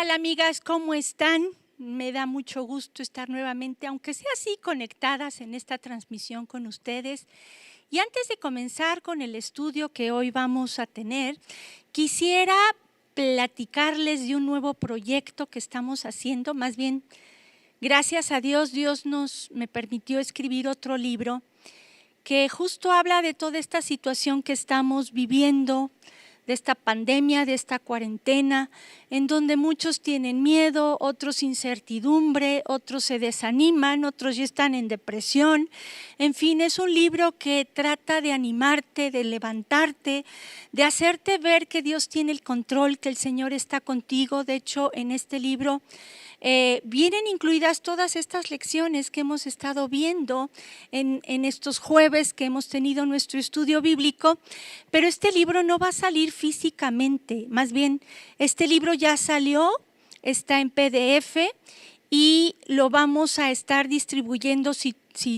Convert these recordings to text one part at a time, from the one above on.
tal, amigas? ¿Cómo están? Me da mucho gusto estar nuevamente, aunque sea así, conectadas en esta transmisión con ustedes. Y antes de comenzar con el estudio que hoy vamos a tener, quisiera platicarles de un nuevo proyecto que estamos haciendo. Más bien, gracias a Dios, me permitió escribir otro libro que justo habla de toda esta situación que estamos viviendo, de esta pandemia, de esta cuarentena, en donde muchos tienen miedo, otros incertidumbre, otros se desaniman, otros ya están en depresión. En fin, es un libro que trata de animarte, de levantarte, de hacerte ver que Dios tiene el control, que el Señor está contigo. De hecho, en este libro vienen incluidas todas estas lecciones que hemos estado viendo en estos jueves que hemos tenido nuestro estudio bíblico, pero este libro no va a salir físicamente, más bien este libro ya salió, está en PDF y lo vamos a estar distribuyendo si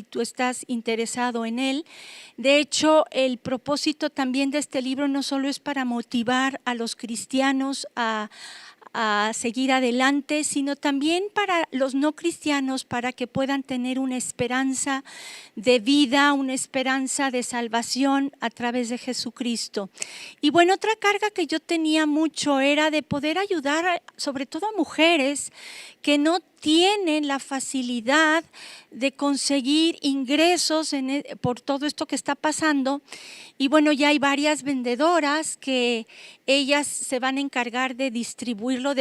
tú estás interesado en él. De hecho, el propósito también de este libro no solo es para motivar a los cristianos a seguir adelante, sino también para los no cristianos, para que puedan tener una esperanza de vida, una esperanza de salvación a través de Jesucristo. Y bueno, otra carga que yo tenía mucho era de poder ayudar sobre todo a mujeres que no tienen la facilidad de conseguir ingresos por todo esto que está pasando. Y bueno, ya hay varias vendedoras que ellas se van a encargar de distribuirlo,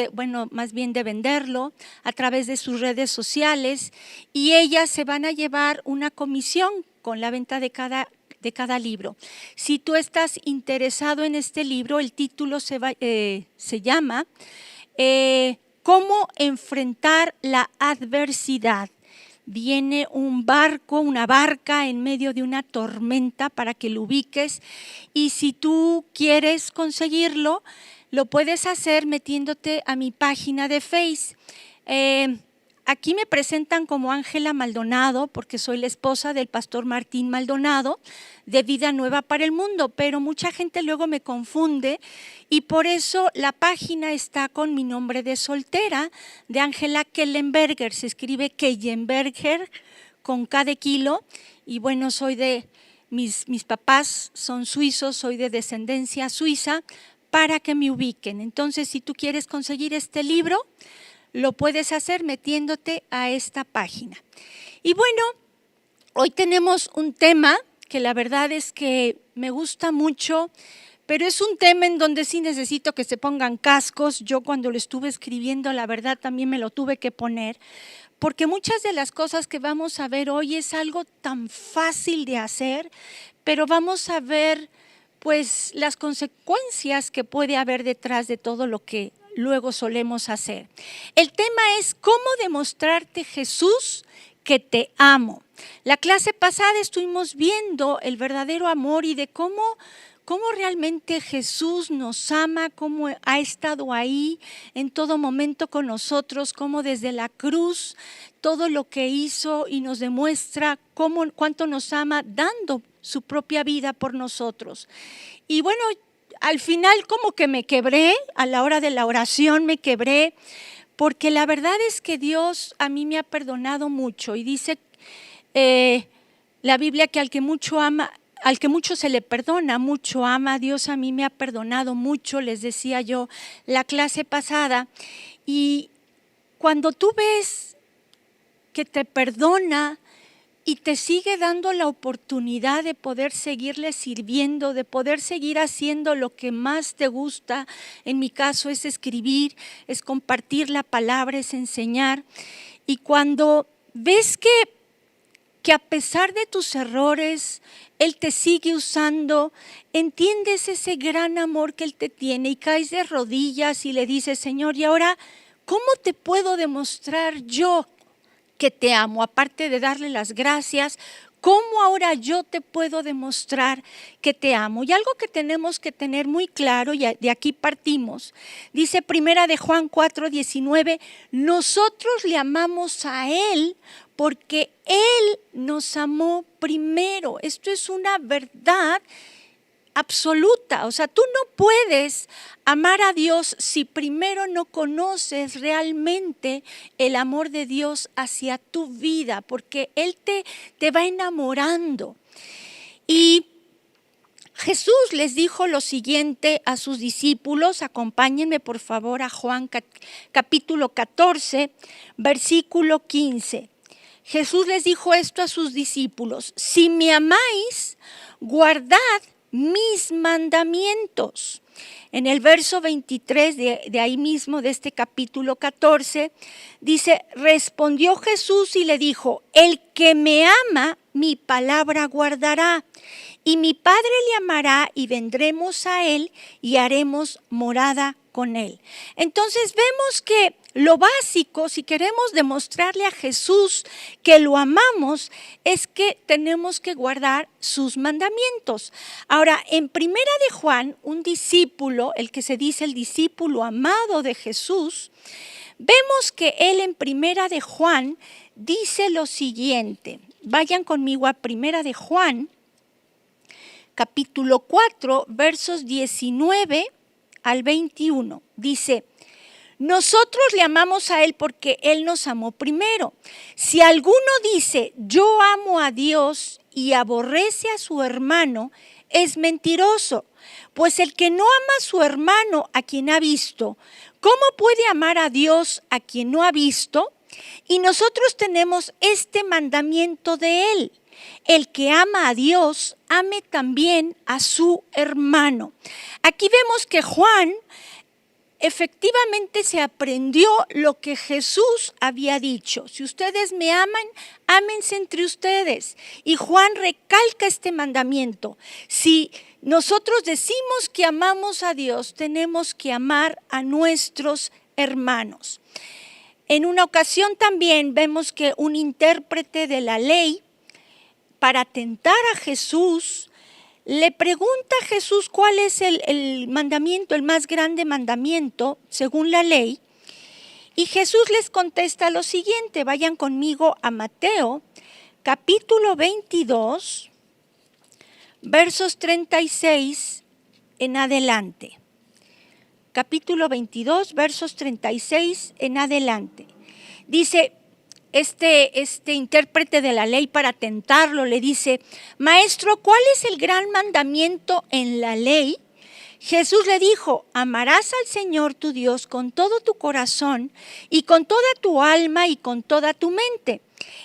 más bien de venderlo a través de sus redes sociales, y ellas se van a llevar una comisión con la venta de cada libro. Si tú estás interesado en este libro, el título se llama ¿Cómo enfrentar la adversidad? Viene una barca en medio de una tormenta para que lo ubiques, y si tú quieres conseguirlo, lo puedes hacer metiéndote a mi página de Face. Aquí me presentan como Ángela Maldonado porque soy la esposa del pastor Martín Maldonado de Vida Nueva para el Mundo, pero mucha gente luego me confunde y por eso la página está con mi nombre de soltera, de Ángela Kellenberger. Se escribe Kellenberger con K de kilo, y bueno, soy de mis papás son suizos, soy de descendencia suiza, para que me ubiquen. Entonces, si tú quieres conseguir este libro, lo puedes hacer metiéndote a esta página. Y bueno, hoy tenemos un tema que la verdad es que me gusta mucho, pero es un tema en donde sí necesito que se pongan cascos. Yo cuando lo estuve escribiendo, la verdad también me lo tuve que poner, porque muchas de las cosas que vamos a ver hoy es algo tan fácil de hacer, pero vamos a ver pues las consecuencias que puede haber detrás de todo lo que luego solemos hacer. El tema es cómo demostrarte, Jesús, que te amo. La clase pasada estuvimos viendo el verdadero amor y de cómo realmente Jesús nos ama, cómo ha estado ahí en todo momento con nosotros, cómo desde la cruz todo lo que hizo y nos demuestra cuánto nos ama dando su propia vida por nosotros. Y bueno, al final como que me quebré, a la hora de la oración me quebré, porque la verdad es que Dios a mí me ha perdonado mucho, y dice la Biblia que al que mucho se le perdona, mucho ama. Dios a mí me ha perdonado mucho, les decía yo la clase pasada, y cuando tú ves que te perdona y te sigue dando la oportunidad de poder seguirle sirviendo, de poder seguir haciendo lo que más te gusta. En mi caso es escribir, es compartir la palabra, es enseñar. Y cuando ves que a pesar de tus errores, Él te sigue usando, entiendes ese gran amor que Él te tiene y caes de rodillas y le dices: Señor, ¿y ahora cómo te puedo demostrar yo que te amo? Aparte de darle las gracias, ¿cómo ahora yo te puedo demostrar que te amo? Y algo que tenemos que tener muy claro, y de aquí partimos, dice primera de Juan 4:19, nosotros le amamos a Él porque Él nos amó primero. Esto es una verdad absoluta. O sea, tú no puedes amar a Dios si primero no conoces realmente el amor de Dios hacia tu vida, porque Él te va enamorando. Y Jesús les dijo lo siguiente a sus discípulos, acompáñenme por favor a Juan capítulo 14, versículo 15. Jesús les dijo esto a sus discípulos: si me amáis, guardad mis mandamientos. En el verso 23 de ahí mismo, de este capítulo 14, dice: respondió Jesús y le dijo: el que me ama, mi palabra guardará, y mi Padre le amará, y vendremos a él y haremos morada con él. Entonces vemos que lo básico, si queremos demostrarle a Jesús que lo amamos, es que tenemos que guardar sus mandamientos. Ahora, en Primera de Juan, un discípulo, el que se dice el discípulo amado de Jesús, vemos que él en Primera de Juan dice lo siguiente. Vayan conmigo a Primera de Juan, capítulo 4, versos 19 al 21. Dice: nosotros le amamos a Él porque Él nos amó primero. Si alguno dice, yo amo a Dios y aborrece a su hermano, es mentiroso. Pues el que no ama a su hermano a quien ha visto, ¿cómo puede amar a Dios a quien no ha visto? Y nosotros tenemos este mandamiento de Él: el que ama a Dios, ame también a su hermano. Aquí vemos que Juan efectivamente se aprendió lo que Jesús había dicho: si ustedes me aman, ámense entre ustedes. Y Juan recalca este mandamiento: si nosotros decimos que amamos a Dios, tenemos que amar a nuestros hermanos. En una ocasión también vemos que un intérprete de la ley, para tentar a Jesús, le pregunta a Jesús cuál es el mandamiento, el más grande mandamiento según la ley. Y Jesús les contesta lo siguiente. Vayan conmigo a Mateo, capítulo 22, versos 36 en adelante. Capítulo 22, versos 36 en adelante. Dice: Este intérprete de la ley, para tentarlo, le dice: maestro, ¿cuál es el gran mandamiento en la ley? Jesús le dijo: amarás al Señor tu Dios con todo tu corazón y con toda tu alma y con toda tu mente.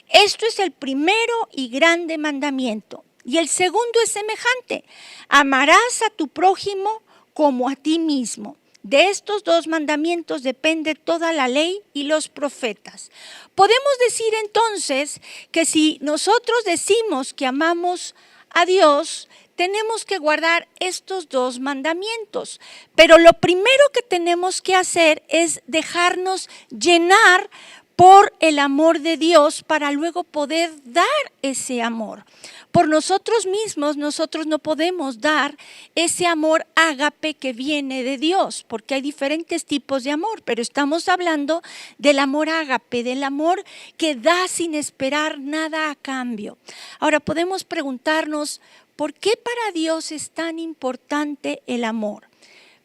Esto es el primero y grande mandamiento. Y el segundo es semejante: amarás a tu prójimo como a ti mismo. De estos dos mandamientos depende toda la ley y los profetas. Podemos decir entonces que si nosotros decimos que amamos a Dios, tenemos que guardar estos dos mandamientos. Pero lo primero que tenemos que hacer es dejarnos llenar por el amor de Dios para luego poder dar ese amor. Por nosotros mismos, nosotros no podemos dar ese amor ágape que viene de Dios, porque hay diferentes tipos de amor, pero estamos hablando del amor ágape, del amor que da sin esperar nada a cambio. Ahora podemos preguntarnos, ¿por qué para Dios es tan importante el amor?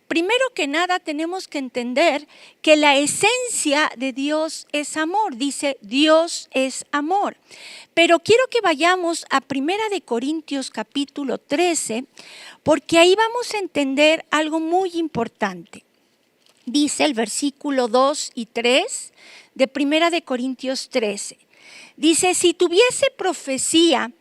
Primero que nada tenemos que entender que la esencia de Dios es amor. Dice: Dios es amor. Pero quiero que vayamos a 1 Corintios capítulo 13, porque ahí vamos a entender algo muy importante. Dice el versículo 2 y 3 de 1 Corintios 13. Dice: si tuviese profecía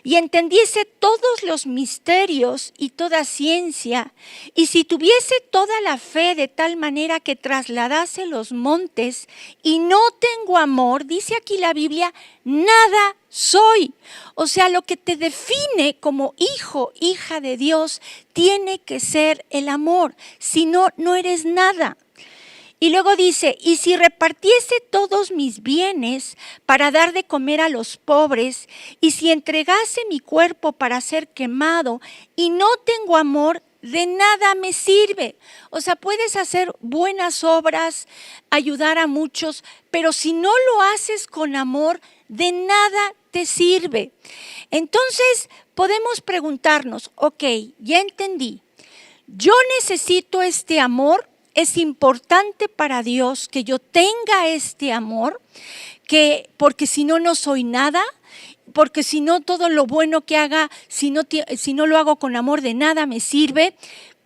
y entendiese todos los misterios y toda ciencia, y si tuviese toda la fe de tal manera que trasladase los montes, y no tengo amor, dice aquí la Biblia, nada soy. O sea, lo que te define como hijo, hija de Dios, tiene que ser el amor. Si no, no eres nada. Y luego dice: y si repartiese todos mis bienes para dar de comer a los pobres, y si entregase mi cuerpo para ser quemado, y no tengo amor, de nada me sirve. O sea, puedes hacer buenas obras, ayudar a muchos, pero si no lo haces con amor, de nada te sirve. Entonces, podemos preguntarnos, ok, ya entendí, yo necesito este amor, es importante para Dios que yo tenga este amor, porque si no, no soy nada, porque si no, todo lo bueno que haga, si no lo hago con amor, de nada me sirve.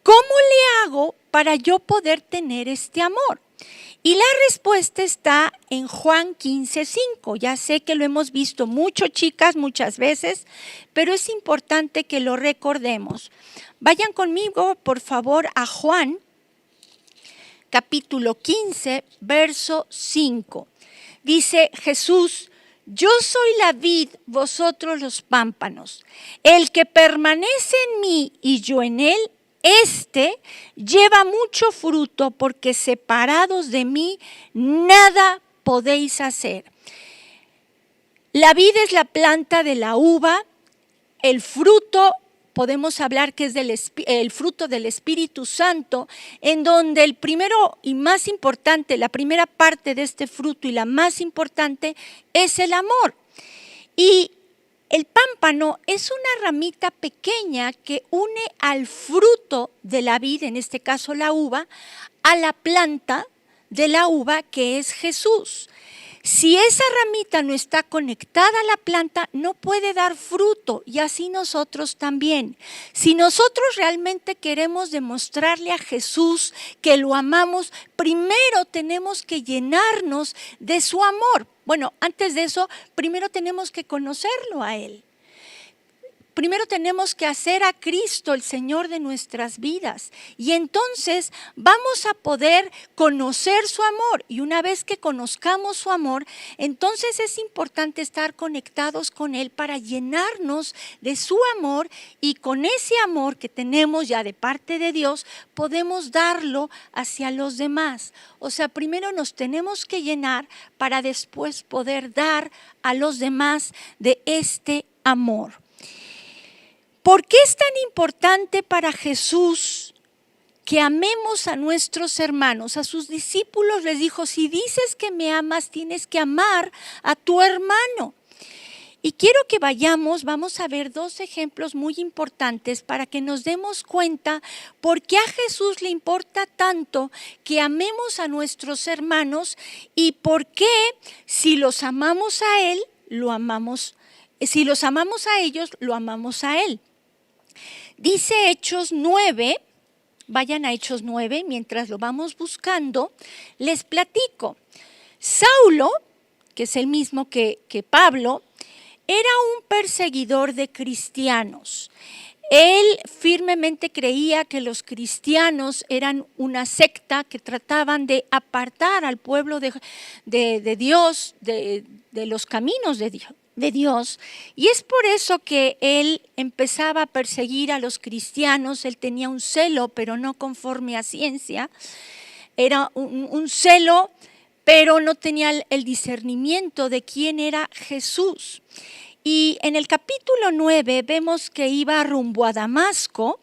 ¿Cómo le hago para yo poder tener este amor? Y la respuesta está en Juan 15:5. Ya sé que lo hemos visto mucho, chicas, muchas veces, pero es importante que lo recordemos. Vayan conmigo, por favor, a Juan, capítulo 15, verso 5. Dice Jesús: yo soy la vid, vosotros los pámpanos. El que permanece en mí y yo en él, lleva mucho fruto, porque separados de mí nada podéis hacer. La vid es la planta de la uva, el fruto, podemos hablar que es el fruto del Espíritu Santo, en donde el primero y más importante, la primera parte de este fruto y la más importante es el amor. Y el pámpano es una ramita pequeña que une al fruto de la vid, en este caso la uva, a la planta de la uva que es Jesús. Si esa ramita no está conectada a la planta, no puede dar fruto, y así nosotros también. Si nosotros realmente queremos demostrarle a Jesús que lo amamos, primero tenemos que llenarnos de su amor. Bueno, antes de eso, primero tenemos que conocerlo a Él. Primero tenemos que hacer a Cristo el Señor de nuestras vidas, y entonces vamos a poder conocer su amor, y una vez que conozcamos su amor, entonces es importante estar conectados con Él para llenarnos de su amor, y con ese amor que tenemos ya de parte de Dios podemos darlo hacia los demás. O sea, primero nos tenemos que llenar para después poder dar a los demás de este amor. ¿Por qué es tan importante para Jesús que amemos a nuestros hermanos? A sus discípulos les dijo: si dices que me amas, tienes que amar a tu hermano. Y quiero que vamos a ver dos ejemplos muy importantes para que nos demos cuenta por qué a Jesús le importa tanto que amemos a nuestros hermanos, y por qué si los amamos a Él, si los amamos a ellos, lo amamos a Él. Dice Hechos 9, vayan a Hechos 9, mientras lo vamos buscando, les platico. Saulo, que es el mismo que Pablo, era un perseguidor de cristianos. Él firmemente creía que los cristianos eran una secta que trataban de apartar al pueblo de Dios, de los caminos de Dios, y es por eso que él empezaba a perseguir a los cristianos. Él tenía un celo, pero no conforme a ciencia, era un celo, pero no tenía el discernimiento de quién era Jesús. Y en el capítulo 9 vemos que iba rumbo a Damasco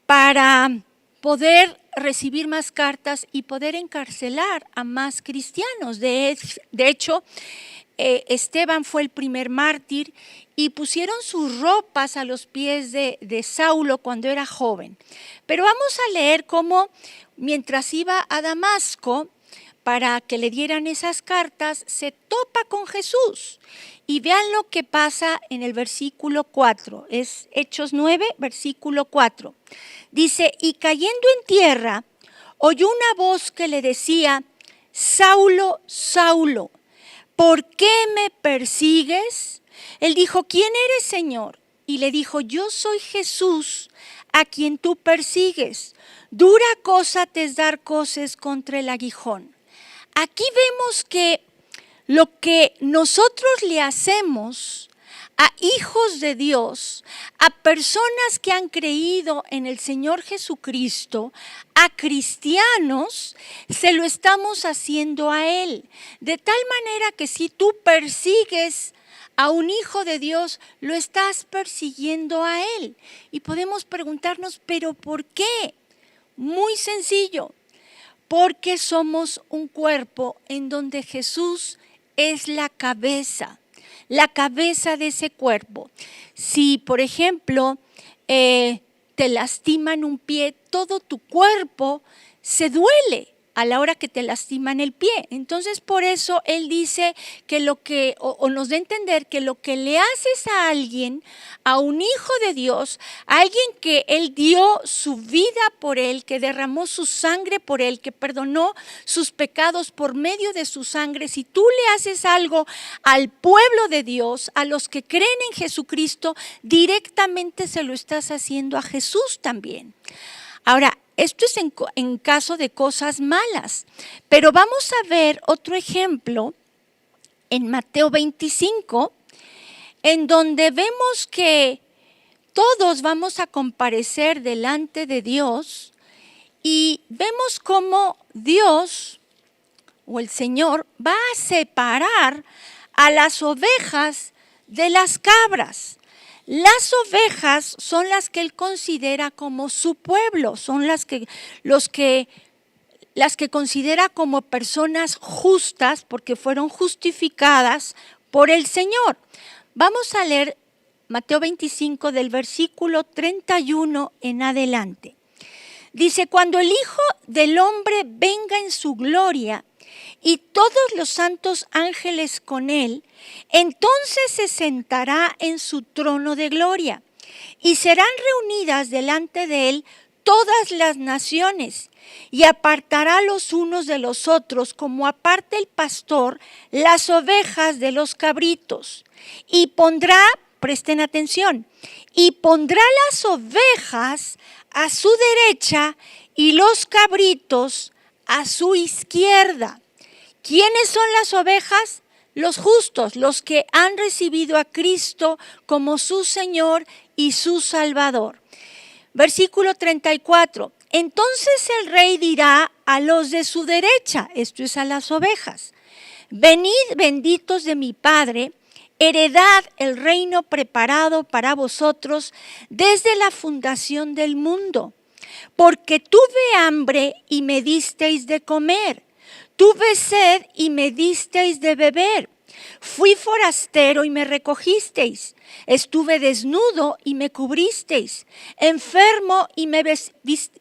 para poder recibir más cartas y poder encarcelar a más cristianos. De hecho, Esteban fue el primer mártir, y pusieron sus ropas a los pies de Saulo cuando era joven. Pero vamos a leer cómo mientras iba a Damasco para que le dieran esas cartas, se topa con Jesús. Y vean lo que pasa en el versículo 4, es Hechos 9, versículo 4. Dice: y cayendo en tierra, oyó una voz que le decía: Saulo, Saulo, ¿por qué me persigues? Él dijo: ¿quién eres, Señor? Y le dijo: yo soy Jesús, a quien tú persigues. Dura cosa te es dar coces contra el aguijón. Aquí vemos que lo que nosotros le hacemos a hijos de Dios, a personas que han creído en el Señor Jesucristo, a cristianos, se lo estamos haciendo a Él. De tal manera que si tú persigues a un hijo de Dios, lo estás persiguiendo a él. Y podemos preguntarnos, ¿pero por qué? Muy sencillo, porque somos un cuerpo en donde Jesús es la cabeza de ese cuerpo. Si, por ejemplo, te lastiman un pie, todo tu cuerpo se duele a la hora que te lastiman el pie. Entonces, por eso él dice que o nos da a entender que lo que le haces a alguien, a un hijo de Dios, a alguien que él dio su vida por él, que derramó su sangre por él, que perdonó sus pecados por medio de su sangre, si tú le haces algo al pueblo de Dios, a los que creen en Jesucristo, directamente se lo estás haciendo a Jesús también. Ahora, esto es en caso de cosas malas, pero vamos a ver otro ejemplo en Mateo 25, en donde vemos que todos vamos a comparecer delante de Dios y vemos cómo Dios o el Señor va a separar a las ovejas de las cabras. Las ovejas son las que él considera como su pueblo, son las que considera como personas justas porque fueron justificadas por el Señor. Vamos a leer Mateo 25 del versículo 31 en adelante. Dice, cuando el Hijo del Hombre venga en su gloria y todos los santos ángeles con él, entonces se sentará en su trono de gloria y serán reunidas delante de él todas las naciones y apartará los unos de los otros como aparta el pastor las ovejas de los cabritos y pondrá, presten atención, y pondrá las ovejas a su derecha y los cabritos a su izquierda. ¿Quiénes son las ovejas? Los justos, los que han recibido a Cristo como su Señor y su Salvador. Versículo 34. Entonces el rey dirá a los de su derecha, esto es a las ovejas, venid benditos de mi Padre, heredad el reino preparado para vosotros desde la fundación del mundo, porque tuve hambre y me disteis de comer. Tuve sed y me disteis de beber. Fui forastero y me recogisteis. Estuve desnudo y me cubristeis. Enfermo y me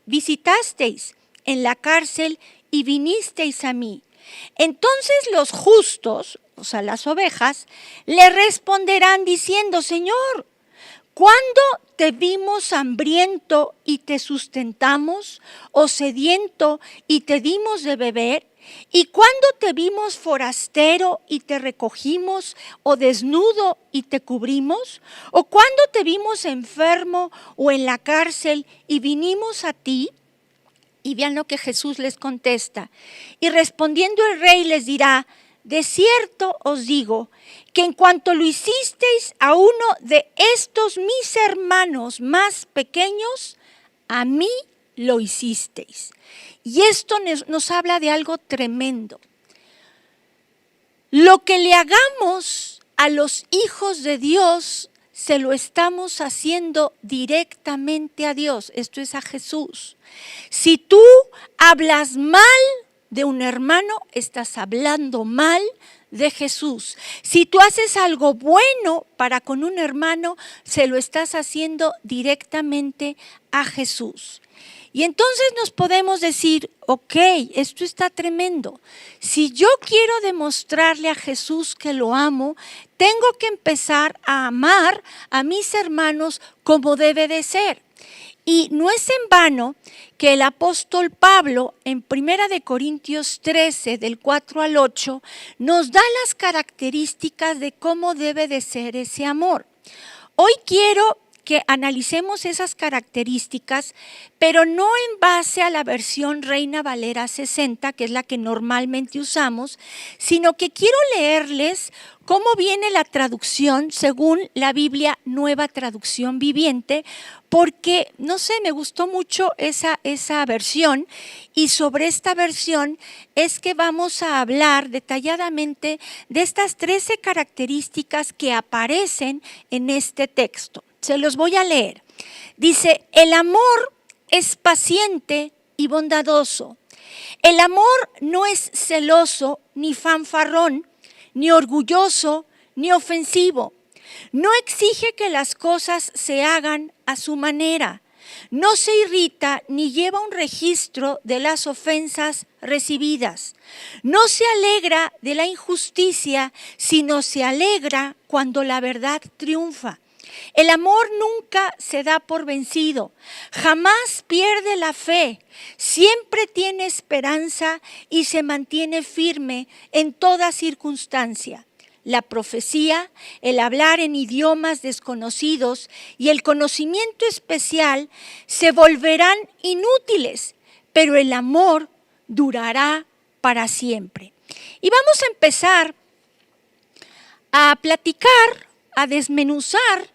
visitasteis. En la cárcel y vinisteis a mí. Entonces los justos, o sea, las ovejas, le responderán diciendo, Señor, ¿cuándo te vimos hambriento y te sustentamos? ¿O sediento y te dimos de beber? ¿Y cuándo te vimos forastero y te recogimos, o desnudo y te cubrimos? ¿O cuándo te vimos enfermo o en la cárcel y vinimos a ti? Y vean lo que Jesús les contesta. Y respondiendo el rey les dirá, de cierto os digo, que en cuanto lo hicisteis a uno de estos mis hermanos más pequeños, a mí lo hicisteis. Y esto nos habla de algo tremendo. Lo que le hagamos a los hijos de Dios, se lo estamos haciendo directamente a Dios. Esto es a Jesús. Si tú hablas mal de un hermano, estás hablando mal de Jesús. Si tú haces algo bueno para con un hermano, se lo estás haciendo directamente a Jesús. Y entonces nos podemos decir, ok, esto está tremendo. Si yo quiero demostrarle a Jesús que lo amo, tengo que empezar a amar a mis hermanos como debe de ser. Y no es en vano que el apóstol Pablo en 1 Corintios 13, del 4 al 8, nos da las características de cómo debe de ser ese amor. Hoy quiero que analicemos esas características, pero no en base a la versión Reina Valera 60, que es la que normalmente usamos, sino que quiero leerles cómo viene la traducción según la Biblia Nueva Traducción Viviente, porque, no sé, me gustó mucho esa versión, y sobre esta versión es que vamos a hablar detalladamente de estas 13 características que aparecen en este texto. Se los voy a leer. Dice, el amor es paciente y bondadoso. El amor no es celoso, ni fanfarrón, ni orgulloso, ni ofensivo. No exige que las cosas se hagan a su manera. No se irrita ni lleva un registro de las ofensas recibidas. No se alegra de la injusticia, sino se alegra cuando la verdad triunfa. El amor nunca se da por vencido, jamás pierde la fe, siempre tiene esperanza y se mantiene firme en toda circunstancia. La profecía, el hablar en idiomas desconocidos y el conocimiento especial se volverán inútiles, pero el amor durará para siempre. Y vamos a empezar a platicar, a desmenuzar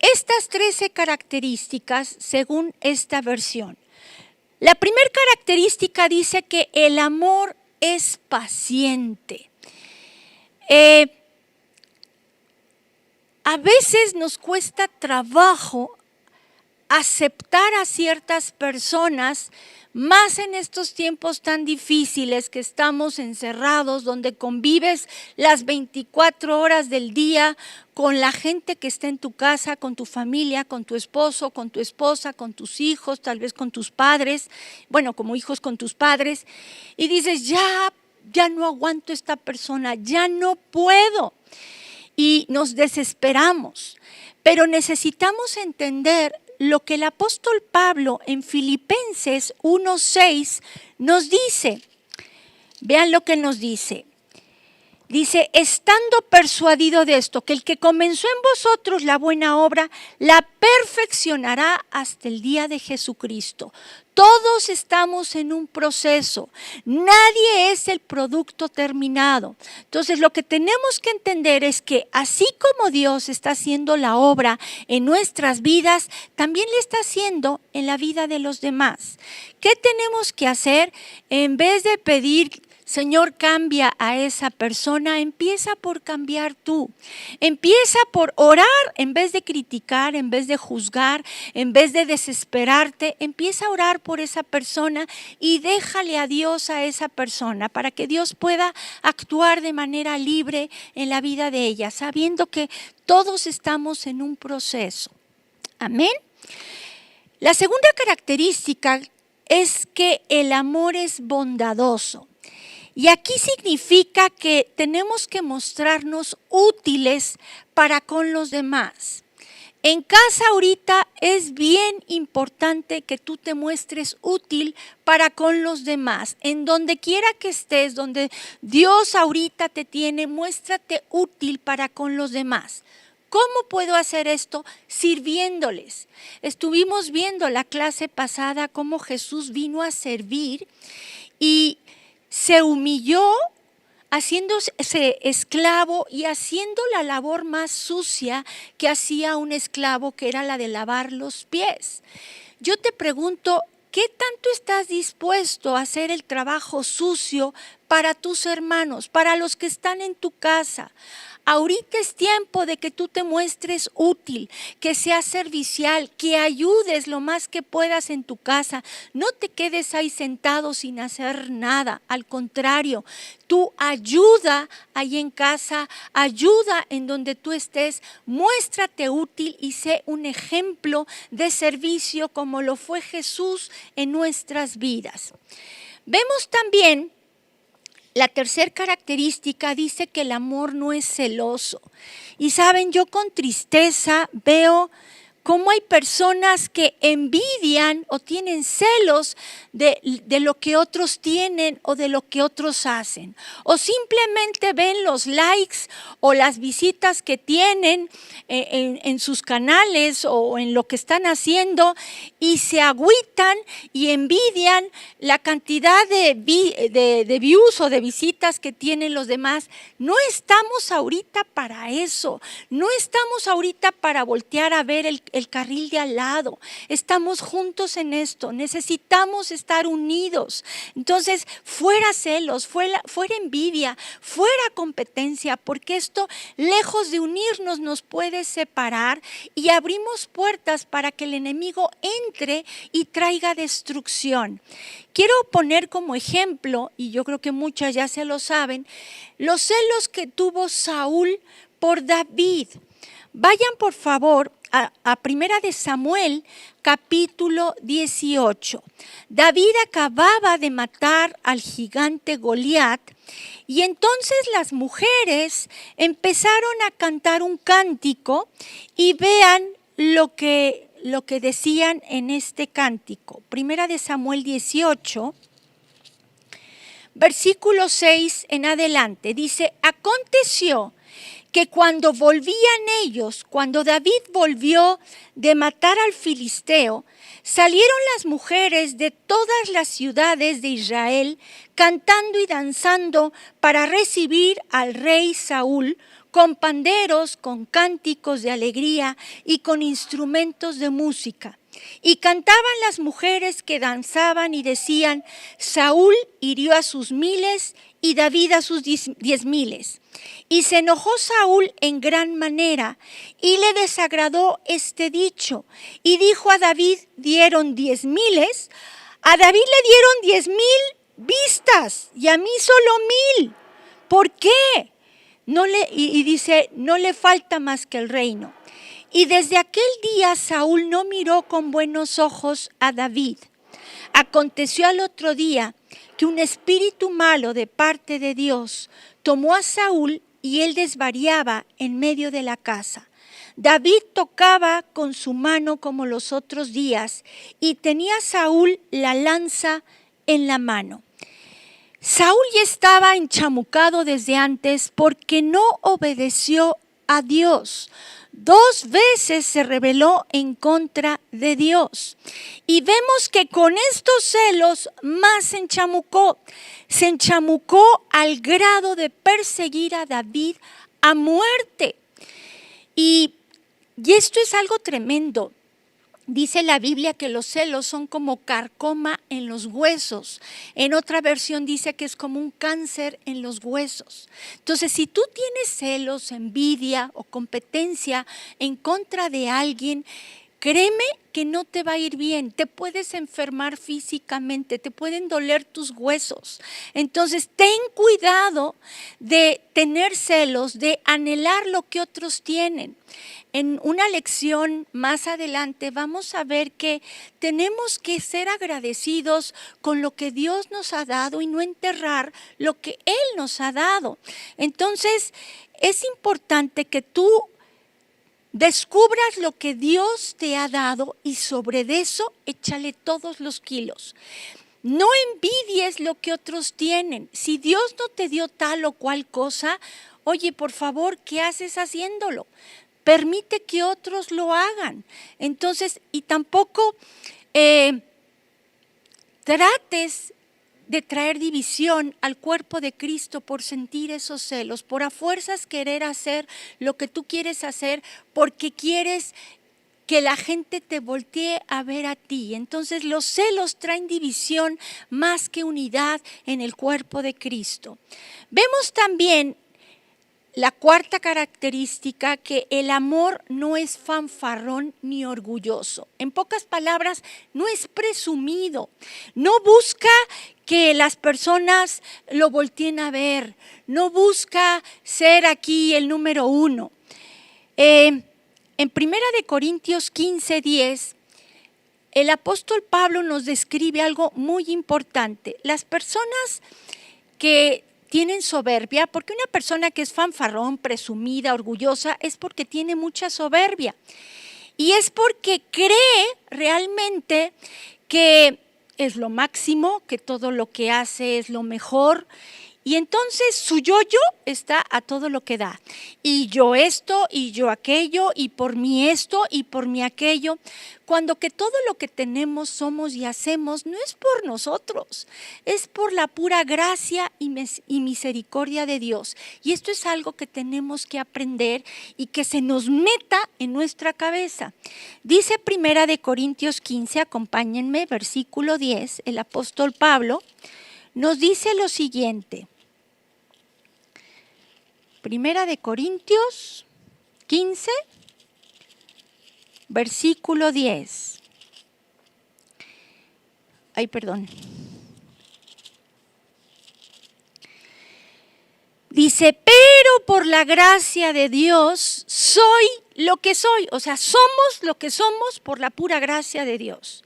estas 13 características según esta versión. La primera característica dice que el amor es paciente. A veces nos cuesta trabajo aceptar a ciertas personas, más en estos tiempos tan difíciles que estamos encerrados, donde convives las 24 horas del día con la gente que está en tu casa, con tu familia, con tu esposo, con tu esposa, con tus hijos, tal vez con tus padres, bueno, como hijos con tus padres, y dices, ya no aguanto esta persona, ya no puedo. Y nos desesperamos, pero necesitamos entender lo que el apóstol Pablo en Filipenses 1:6 nos dice. Vean lo que nos dice. Dice, estando persuadido de esto, que el que comenzó en vosotros la buena obra, la perfeccionará hasta el día de Jesucristo. Todos estamos en un proceso, nadie es el producto terminado. Entonces lo que tenemos que entender es que así como Dios está haciendo la obra en nuestras vidas, también le está haciendo en la vida de los demás. ¿Qué tenemos que hacer? En vez de pedir, Señor, cambia a esa persona, empieza por cambiar tú. Empieza por orar en vez de criticar, en vez de juzgar, en vez de desesperarte. Empieza a orar por esa persona y déjale a Dios a esa persona para que Dios pueda actuar de manera libre en la vida de ella, sabiendo que todos estamos en un proceso. Amén. La segunda característica es que el amor es bondadoso. Y aquí significa que tenemos que mostrarnos útiles para con los demás. En casa ahorita es bien importante que tú te muestres útil para con los demás. En donde quiera que estés, donde Dios ahorita te tiene, muéstrate útil para con los demás. ¿Cómo puedo hacer esto? Sirviéndoles. Estuvimos viendo la clase pasada cómo Jesús vino a servir y se humilló haciéndose esclavo y haciendo la labor más sucia que hacía un esclavo, que era la de lavar los pies. Yo te pregunto, ¿qué tanto estás dispuesto a hacer el trabajo sucio para tus hermanos, para los que están en tu casa? Ahorita es tiempo de que tú te muestres útil, que seas servicial, que ayudes lo más que puedas en tu casa. No te quedes ahí sentado sin hacer nada. Al contrario, tú ayuda ahí en casa, ayuda en donde tú estés, muéstrate útil y sé un ejemplo de servicio como lo fue Jesús en nuestras vidas. Vemos también la tercera característica, dice que el amor no es celoso. Y saben, yo con tristeza veo cómo hay personas que envidian o tienen celos de lo que otros tienen o de lo que otros hacen. O simplemente ven los likes o las visitas que tienen en sus canales o en lo que están haciendo y se agüitan y envidian la cantidad de views o de visitas que tienen los demás. No estamos ahorita para eso, no estamos ahorita para voltear a ver el carril de al lado. Estamos juntos en esto, necesitamos estar unidos. Entonces, fuera celos, fuera envidia, fuera competencia, porque esto, lejos de unirnos, nos puede separar y abrimos puertas para que el enemigo entre y traiga destrucción. Quiero poner como ejemplo, y yo creo que muchas ya se lo saben, los celos que tuvo Saúl por David. Vayan por favor a Primera de Samuel, capítulo 18. David acababa de matar al gigante Goliat y entonces las mujeres empezaron a cantar un cántico y vean lo que decían en este cántico. Primera de Samuel 18, versículo 6 en adelante, dice: aconteció que cuando David volvió de matar al filisteo, salieron las mujeres de todas las ciudades de Israel cantando y danzando para recibir al rey Saúl, con panderos, con cánticos de alegría y con instrumentos de música. Y cantaban las mujeres que danzaban y decían: Saúl hirió a sus miles y David a sus 10,000. Y se enojó Saúl en gran manera y le desagradó este dicho. Y dijo a David: dieron 10,000, a David le dieron 10,000 vistas y a mí solo 1,000. ¿Por qué? Dice, no le falta más que el reino. Y desde aquel día Saúl no miró con buenos ojos a David. Aconteció al otro día que un espíritu malo de parte de Dios tomó a Saúl y él desvariaba en medio de la casa. David tocaba con su mano como los otros días y tenía Saúl la lanza en la mano. Saúl ya estaba enchamucado desde antes porque no obedeció a Dios. 2 veces se rebeló en contra de Dios. Y vemos que con estos celos más se enchamucó. Se enchamucó al grado de perseguir a David a muerte. Y esto es algo tremendo. Dice la Biblia que los celos son como carcoma en los huesos. En otra versión dice que es como un cáncer en los huesos. Entonces, si tú tienes celos, envidia o competencia en contra de alguien, créeme que no te va a ir bien, te puedes enfermar físicamente, te pueden doler tus huesos. Entonces, ten cuidado de tener celos, de anhelar lo que otros tienen. En una lección más adelante vamos a ver que tenemos que ser agradecidos con lo que Dios nos ha dado y no enterrar lo que Él nos ha dado. Entonces, es importante que tú descubras lo que Dios te ha dado y sobre eso échale todos los kilos. No envidies lo que otros tienen. Si Dios no te dio tal o cual cosa, oye, por favor, ¿qué haces haciéndolo? Permite que otros lo hagan. Entonces, y tampoco trates de traer división al cuerpo de Cristo por sentir esos celos, por a fuerzas querer hacer lo que tú quieres hacer, porque quieres que la gente te voltee a ver a ti. Entonces los celos traen división más que unidad en el cuerpo de Cristo. Vemos también la cuarta característica, que el amor no es fanfarrón ni orgulloso. En pocas palabras, no es presumido, no busca que las personas lo volteen a ver, no busca ser aquí el número 1. En 1 Corintios 15:10, el apóstol Pablo nos describe algo muy importante. Las personas que tienen soberbia, porque una persona que es fanfarrón, presumida, orgullosa, es porque tiene mucha soberbia. Y es porque cree realmente que es lo máximo, que todo lo que hace es lo mejor. Y entonces su yo-yo está a todo lo que da. Y yo esto, y yo aquello, y por mí esto, y por mí aquello. Cuando que todo lo que tenemos, somos y hacemos no es por nosotros, es por la pura gracia y misericordia de Dios. Y esto es algo que tenemos que aprender y que se nos meta en nuestra cabeza. Dice 1 Corintios 15, acompáñenme, versículo 10, el apóstol Pablo nos dice lo siguiente. 1 Corintios 15, versículo 10. Ay, perdón. Dice, pero por la gracia de Dios soy lo que soy. O sea, somos lo que somos por la pura gracia de Dios.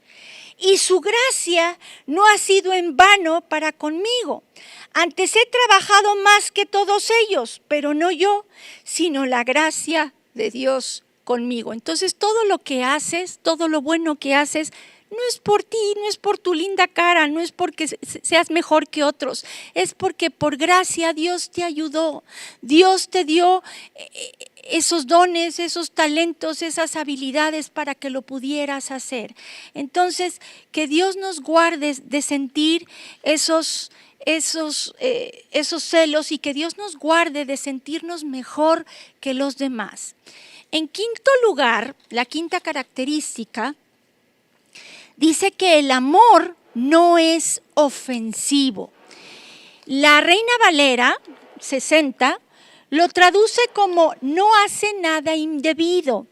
Y su gracia no ha sido en vano para conmigo. Antes he trabajado más que todos ellos, pero no yo, sino la gracia de Dios conmigo. Entonces todo lo que haces, todo lo bueno que haces, no es por ti, no es por tu linda cara, no es porque seas mejor que otros, es porque por gracia Dios te ayudó, Dios te dio esos dones, esos talentos, esas habilidades para que lo pudieras hacer. Entonces, que Dios nos guarde de sentir esos celos y que Dios nos guarde de sentirnos mejor que los demás. En quinto lugar, la quinta característica, dice que el amor no es ofensivo. La Reina Valera 60 lo traduce como no hace nada indebido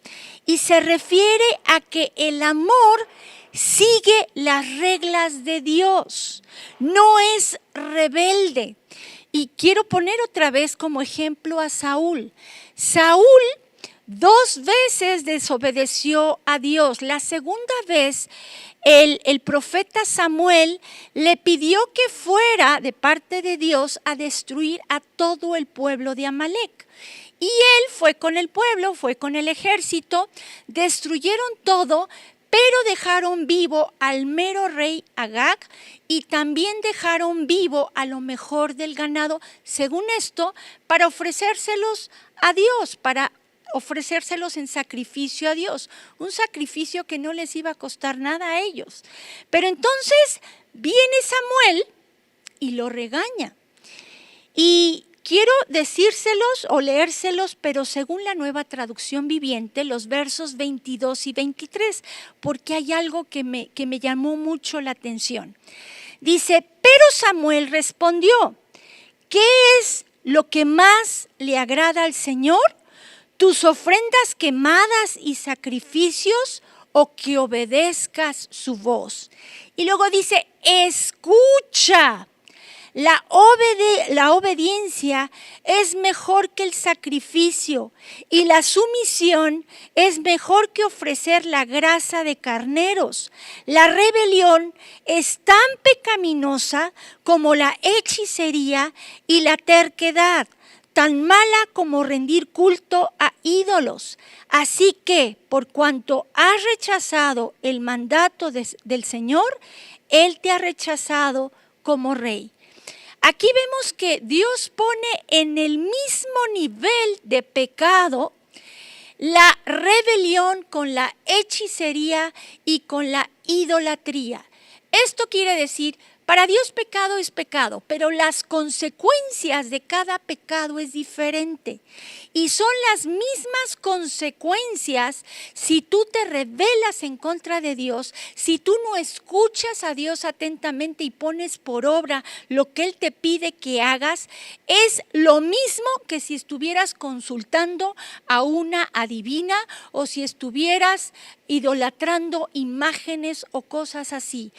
y se refiere a que el amor sigue las reglas de Dios, no es rebelde. Y quiero poner otra vez como ejemplo a Saúl. Saúl 2 veces desobedeció a Dios. La segunda vez el profeta Samuel le pidió que fuera de parte de Dios a destruir a todo el pueblo de Amalec. Y él fue con el pueblo, fue con el ejército, destruyeron todo, pero dejaron vivo al mero rey Agag y también dejaron vivo a lo mejor del ganado, según esto, para ofrecérselos a Dios, para ofrecérselos en sacrificio a Dios, un sacrificio que no les iba a costar nada a ellos. Pero entonces viene Samuel y lo regaña. Y quiero decírselos o leérselos, pero según la Nueva Traducción Viviente, los versos 22 y 23, porque hay algo que me llamó mucho la atención. Dice, pero Samuel respondió, ¿qué es lo que más le agrada al Señor? ¿Tus ofrendas quemadas y sacrificios o que obedezcas su voz? Y luego dice, escucha. La obediencia es mejor que el sacrificio y la sumisión es mejor que ofrecer la grasa de carneros. La rebelión es tan pecaminosa como la hechicería y la terquedad, tan mala como rendir culto a ídolos. Así que, por cuanto has rechazado el mandato del Señor, Él te ha rechazado como rey. Aquí vemos que Dios pone en el mismo nivel de pecado la rebelión con la hechicería y con la idolatría. Esto quiere decir, para Dios pecado es pecado, pero las consecuencias de cada pecado es diferente. Y son las mismas consecuencias si tú te rebelas en contra de Dios, si tú no escuchas a Dios atentamente y pones por obra lo que Él te pide que hagas, es lo mismo que si estuvieras consultando a una adivina o si estuvieras idolatrando imágenes o cosas así.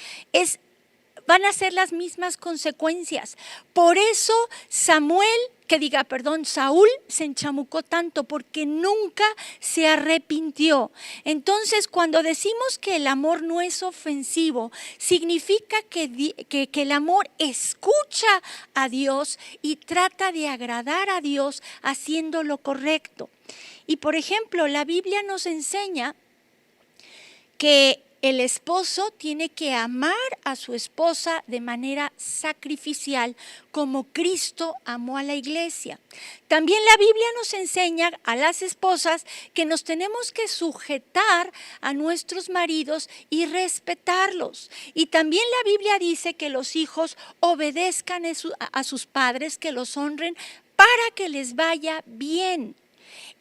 Van a ser las mismas consecuencias. Por eso Saúl se enchamucó tanto porque nunca se arrepintió. Entonces, cuando decimos que el amor no es ofensivo, significa que el amor escucha a Dios y trata de agradar a Dios haciendo lo correcto. Y por ejemplo, la Biblia nos enseña que el esposo tiene que amar a su esposa de manera sacrificial, como Cristo amó a la iglesia. También la Biblia nos enseña a las esposas que nos tenemos que sujetar a nuestros maridos y respetarlos. Y también la Biblia dice que los hijos obedezcan a sus padres, que los honren para que les vaya bien.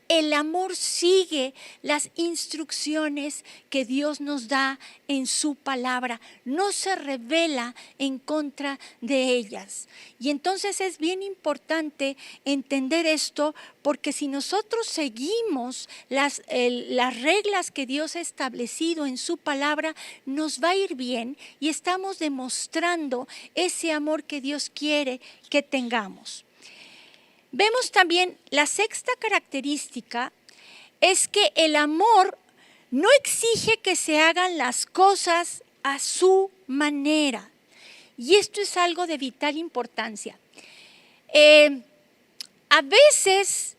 El amor sigue las instrucciones que Dios nos da en su palabra, no se rebela en contra de ellas. Y entonces es bien importante entender esto, porque si nosotros seguimos las reglas que Dios ha establecido en su palabra, nos va a ir bien y estamos demostrando ese amor que Dios quiere que tengamos. Vemos también la sexta característica es que el amor no exige que se hagan las cosas a su manera. Y esto es algo de vital importancia. A veces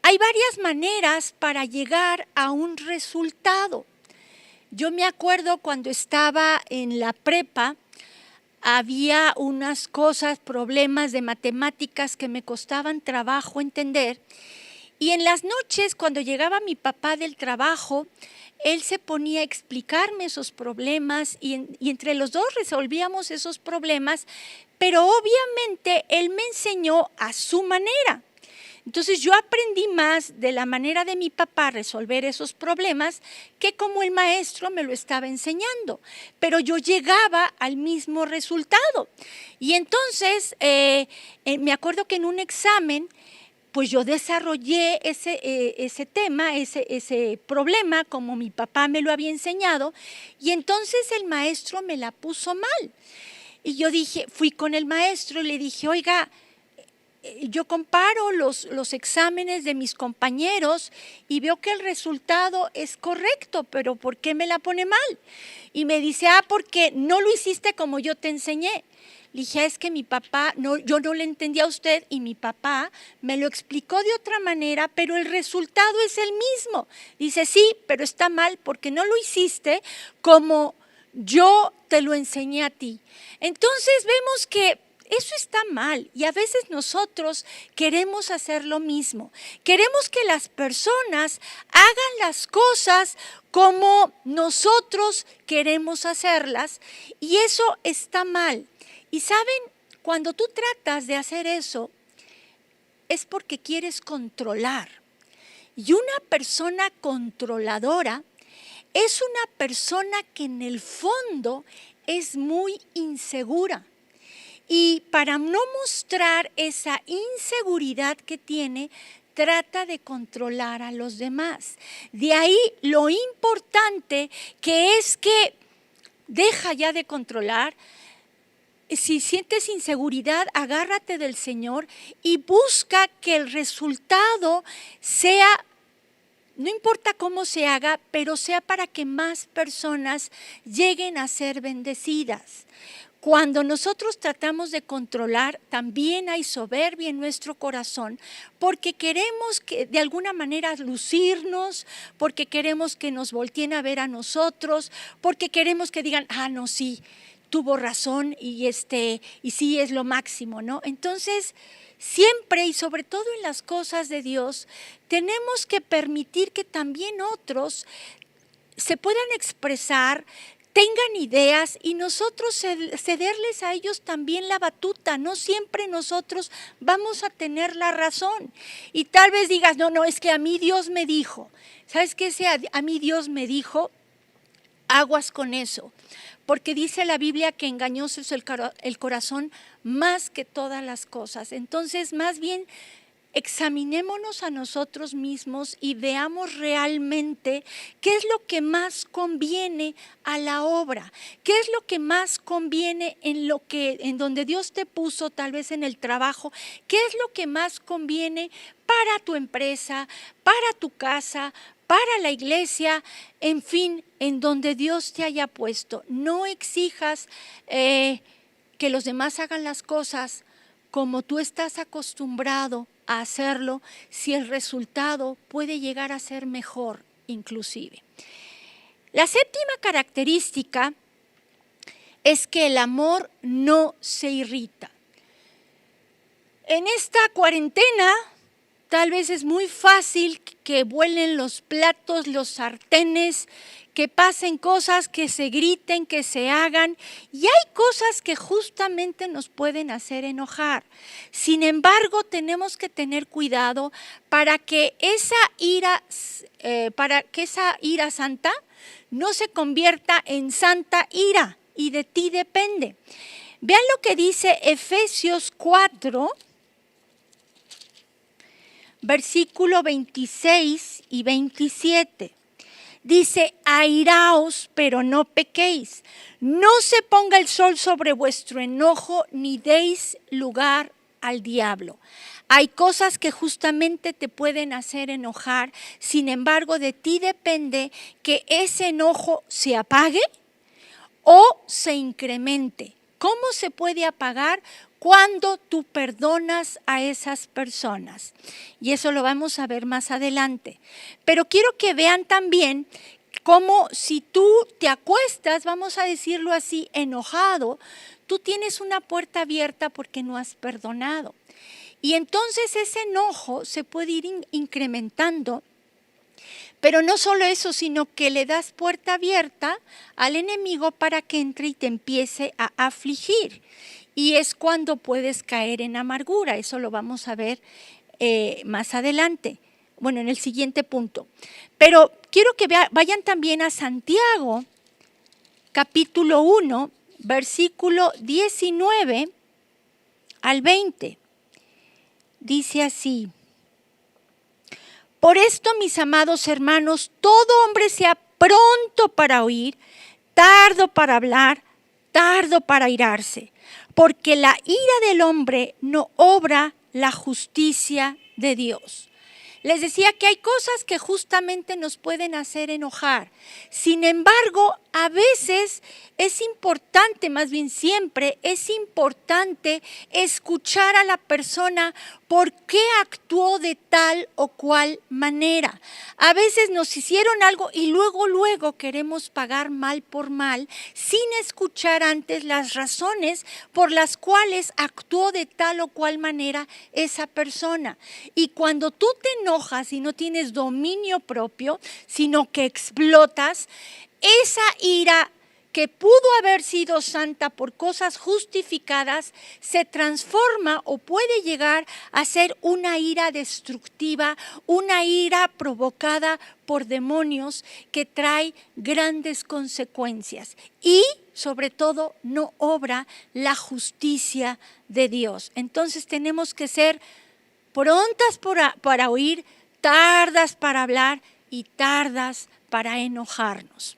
hay varias maneras para llegar a un resultado. Yo me acuerdo cuando estaba en la prepa, había unas cosas, problemas de matemáticas que me costaban trabajo entender. Y en las noches, cuando llegaba mi papá del trabajo, él se ponía a explicarme esos problemas y entre los dos resolvíamos esos problemas, pero obviamente él me enseñó a su manera. Entonces yo aprendí más de la manera de mi papá a resolver esos problemas que como el maestro me lo estaba enseñando, pero yo llegaba al mismo resultado. Y entonces me acuerdo que en un examen, pues yo desarrollé ese tema, ese problema como mi papá me lo había enseñado, y entonces el maestro me la puso mal. Y yo fui con el maestro y le dije, oiga, yo comparo los exámenes de mis compañeros y veo que el resultado es correcto, pero ¿por qué me la pone mal? Y me dice, porque no lo hiciste como yo te enseñé. Le dije, es que mi papá, yo no le entendía a usted y mi papá me lo explicó de otra manera, pero el resultado es el mismo. Dice, sí, pero está mal porque no lo hiciste como yo te lo enseñé a ti. Entonces vemos que eso está mal y a veces nosotros queremos hacer lo mismo. Queremos que las personas hagan las cosas como nosotros queremos hacerlas y eso está mal. Y saben, cuando tú tratas de hacer eso, es porque quieres controlar. Y una persona controladora es una persona que en el fondo es muy insegura. Y para no mostrar esa inseguridad que tiene, trata de controlar a los demás. De ahí lo importante que es que deja ya de controlar. Si sientes inseguridad, agárrate del Señor y busca que el resultado sea, no importa cómo se haga, pero sea para que más personas lleguen a ser bendecidas. Cuando nosotros tratamos de controlar, también hay soberbia en nuestro corazón, porque queremos que de alguna manera lucirnos, porque queremos que nos volteen a ver a nosotros, porque queremos que digan, no, sí, tuvo razón y sí es lo máximo, ¿no? Entonces, siempre y sobre todo en las cosas de Dios, tenemos que permitir que también otros se puedan expresar, tengan ideas y nosotros cederles a ellos también la batuta. No siempre nosotros vamos a tener la razón. Y tal vez digas, no, es que a mí Dios me dijo. ¿Sabes qué? A mí Dios me dijo, aguas con eso. Porque dice la Biblia que engañoso es el corazón más que todas las cosas. Entonces, más bien, examinémonos a nosotros mismos y veamos realmente qué es lo que más conviene a la obra, qué es lo que más conviene en donde Dios te puso, tal vez en el trabajo, qué es lo que más conviene para tu empresa, para tu casa, para la iglesia, en fin, en donde Dios te haya puesto. No exijas que los demás hagan las cosas como tú estás acostumbrado a hacerlo, si el resultado puede llegar a ser mejor inclusive. La séptima característica es que el amor no se irrita. En esta cuarentena, tal vez es muy fácil que vuelen los platos, los sartenes, que pasen cosas, que se griten, que se hagan. Y hay cosas que justamente nos pueden hacer enojar. Sin embargo, tenemos que tener cuidado para que esa ira santa no se convierta en santa ira, y de ti depende. Vean lo que dice Efesios 4, versículo 26 y 27. Dice, airaos, pero no pequéis. No se ponga el sol sobre vuestro enojo, ni deis lugar al diablo. Hay cosas que justamente te pueden hacer enojar. Sin embargo, de ti depende que ese enojo se apague o se incremente. ¿Cómo se puede apagar? Cuando tú perdonas a esas personas. Y eso lo vamos a ver más adelante. Pero quiero que vean también cómo si tú te acuestas, vamos a decirlo así, enojado, tú tienes una puerta abierta porque no has perdonado. Y entonces ese enojo se puede ir incrementando. Pero no solo eso, sino que le das puerta abierta al enemigo para que entre y te empiece a afligir. Y es cuando puedes caer en amargura. Eso lo vamos a ver más adelante. Bueno, en el siguiente punto. Pero quiero que vayan también a Santiago, capítulo 1, versículo 19 al 20. Dice así. Por esto, mis amados hermanos, todo hombre sea pronto para oír, tardo para hablar, tardo para airarse, porque la ira del hombre no obra la justicia de Dios. Les decía que hay cosas que justamente nos pueden hacer enojar. Sin embargo, a veces es importante, más bien siempre, es importante escuchar a la persona por qué actuó de tal o cual manera. A veces nos hicieron algo y luego queremos pagar mal por mal sin escuchar antes las razones por las cuales actuó de tal o cual manera esa persona. Y cuando tú te enojas y no tienes dominio propio, sino que explotas, esa ira que pudo haber sido santa por cosas justificadas, se transforma o puede llegar a ser una ira destructiva, una ira provocada por demonios que trae grandes consecuencias y, sobre todo, no obra la justicia de Dios. Entonces tenemos que ser prontas para oír, tardas para hablar y tardas para enojarnos.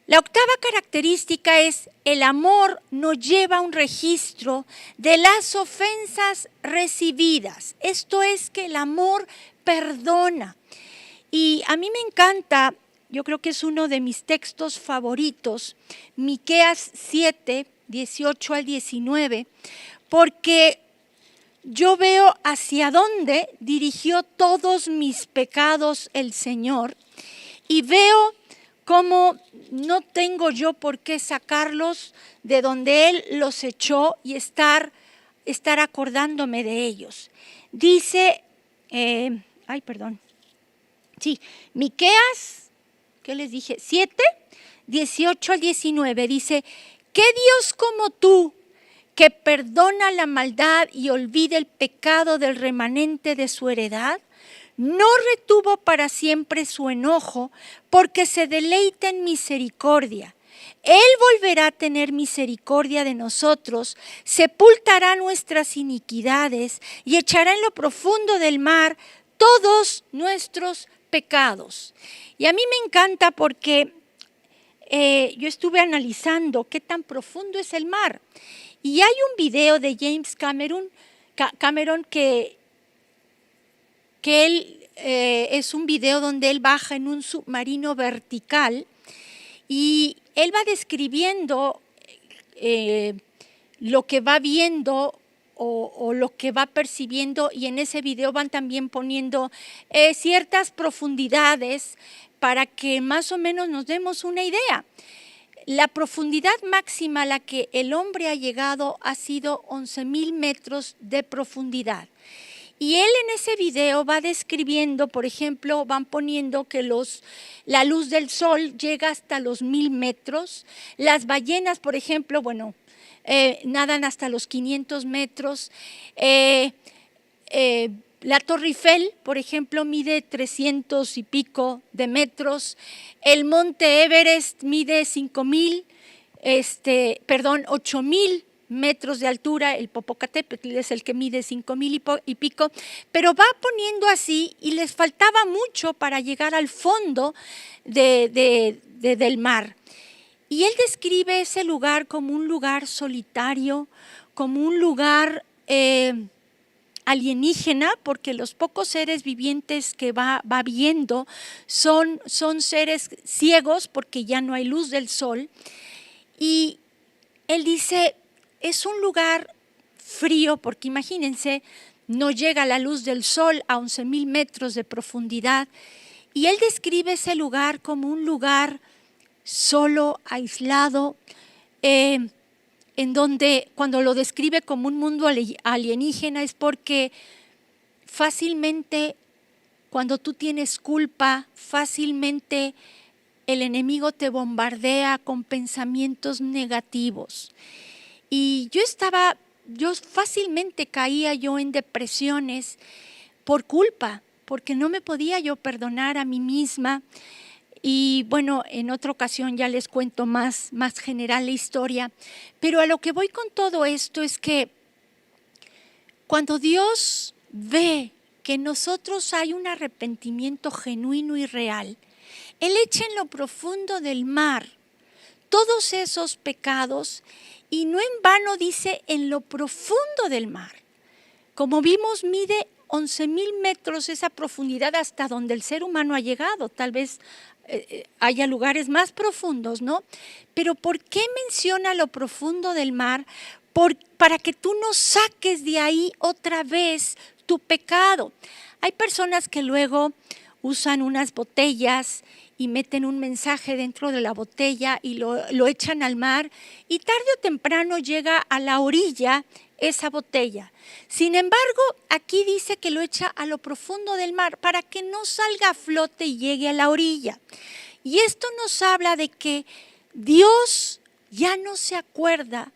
La octava característica es el amor no lleva un registro de las ofensas recibidas. Esto es que el amor perdona. Y a mí me encanta, yo creo que es uno de mis textos favoritos, Miqueas 7, 18 al 19, porque yo veo hacia dónde dirigió todos mis pecados el Señor y veo cómo no tengo yo por qué sacarlos de donde Él los echó y estar acordándome de ellos. Dice, Miqueas, ¿qué les dije? 7, 18 al 19, dice, ¿qué Dios como tú, que perdona la maldad y olvida el pecado del remanente de su heredad? No retuvo para siempre su enojo, porque se deleita en misericordia. Él volverá a tener misericordia de nosotros, sepultará nuestras iniquidades y echará en lo profundo del mar todos nuestros pecados. Y a mí me encanta porque yo estuve analizando qué tan profundo es el mar. Y hay un video de James Cameron que él es un video donde él baja en un submarino vertical y él va describiendo lo que va viendo o lo que va percibiendo, y en ese video van también poniendo ciertas profundidades para que más o menos nos demos una idea. La profundidad máxima a la que el hombre ha llegado ha sido 11,000 metros de profundidad. Y él en ese video va describiendo, por ejemplo, van poniendo que la luz del sol llega hasta los 1,000 metros. Las ballenas, por ejemplo, nadan hasta los 500 metros. La Torre Eiffel, por ejemplo, mide 300 y pico de metros. El Monte Everest mide 8,000 metros de altura. El Popocatépetl es el que mide 5,000 y pico, pero va poniendo así y les faltaba mucho para llegar al fondo del mar. Y él describe ese lugar como un lugar solitario, como un lugar alienígena, porque los pocos seres vivientes que va viendo son seres ciegos porque ya no hay luz del sol. Y él dice, es un lugar frío porque imagínense, no llega la luz del sol a 11,000 metros de profundidad. Y él describe ese lugar como un lugar solo, aislado, en donde cuando lo describe como un mundo alienígena es porque fácilmente cuando tú tienes culpa, fácilmente el enemigo te bombardea con pensamientos negativos. Y yo fácilmente caía en depresiones por culpa, porque no me podía yo perdonar a mí misma. Y bueno, en otra ocasión ya les cuento más general la historia, pero a lo que voy con todo esto es que cuando Dios ve que en nosotros hay un arrepentimiento genuino y real, Él echa en lo profundo del mar todos esos pecados y no en vano dice en lo profundo del mar. Como vimos, mide 11,000 metros esa profundidad hasta donde el ser humano ha llegado, tal vez haya lugares más profundos, ¿no? Pero ¿por qué menciona lo profundo del mar? Para que tú no saques de ahí otra vez tu pecado. Hay personas que luego usan unas botellas y meten un mensaje dentro de la botella y lo echan al mar y tarde o temprano llega a la orilla esa botella. Sin embargo, aquí dice que lo echa a lo profundo del mar para que no salga a flote y llegue a la orilla. Y esto nos habla de que Dios ya no se acuerda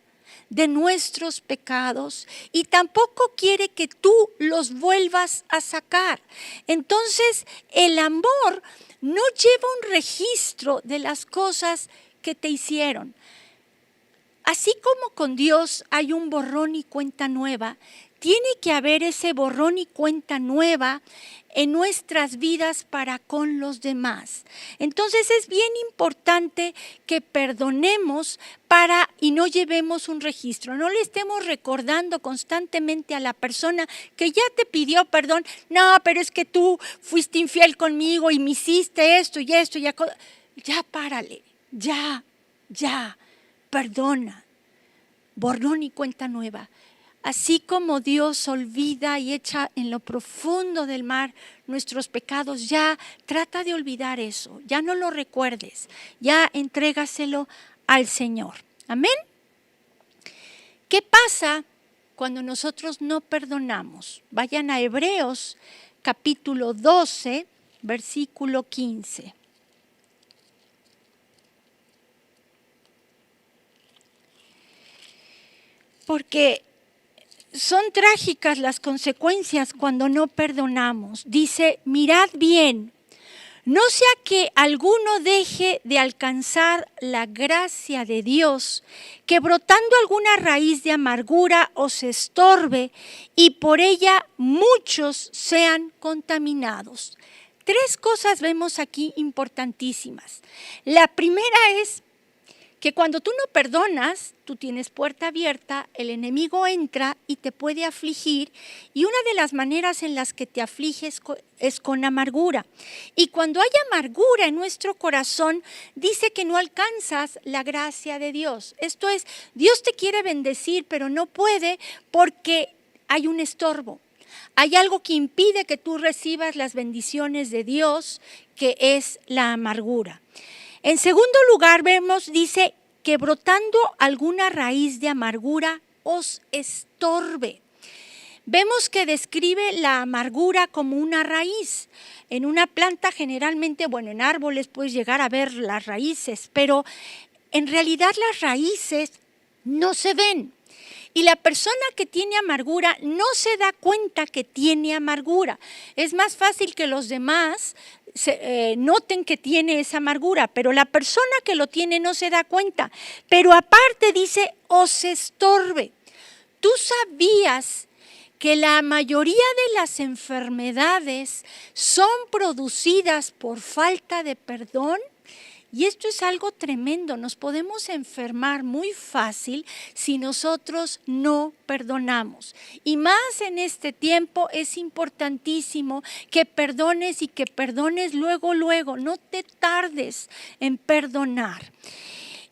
de nuestros pecados y tampoco quiere que tú los vuelvas a sacar. Entonces, el amor no lleva un registro de las cosas que te hicieron. Así como con Dios hay un borrón y cuenta nueva, tiene que haber ese borrón y cuenta nueva en nuestras vidas para con los demás. Entonces es bien importante que perdonemos y no llevemos un registro. No le estemos recordando constantemente a la persona que ya te pidió perdón. No, pero es que tú fuiste infiel conmigo y me hiciste esto y esto. Ya párale, ya. Perdona, borrón y cuenta nueva. Así como Dios olvida y echa en lo profundo del mar nuestros pecados, ya trata de olvidar eso, ya no lo recuerdes, ya entrégaselo al Señor. Amén. ¿Qué pasa cuando nosotros no perdonamos? Vayan a Hebreos capítulo 12, versículo 15. Porque son trágicas las consecuencias cuando no perdonamos. Dice, mirad bien, no sea que alguno deje de alcanzar la gracia de Dios, que brotando alguna raíz de amargura os estorbe y por ella muchos sean contaminados. 3 cosas vemos aquí importantísimas. La primera es que cuando tú no perdonas, tú tienes puerta abierta, el enemigo entra y te puede afligir, y una de las maneras en las que te afliges es con amargura. Y cuando hay amargura en nuestro corazón, dice que no alcanzas la gracia de Dios. Esto es, Dios te quiere bendecir, pero no puede porque hay un estorbo. Hay algo que impide que tú recibas las bendiciones de Dios, que es la amargura. En segundo lugar, dice que brotando alguna raíz de amargura os estorbe. Vemos que describe la amargura como una raíz. En una planta generalmente, en árboles puedes llegar a ver las raíces, pero en realidad las raíces no se ven. Y la persona que tiene amargura no se da cuenta que tiene amargura. Es más fácil que los demás noten que tiene esa amargura, pero la persona que lo tiene no se da cuenta. Pero aparte dice, os estorbe. ¿Tú sabías que la mayoría de las enfermedades son producidas por falta de perdón? Y esto es algo tremendo, nos podemos enfermar muy fácil si nosotros no perdonamos. Y más en este tiempo es importantísimo que perdones y que perdones luego, no te tardes en perdonar.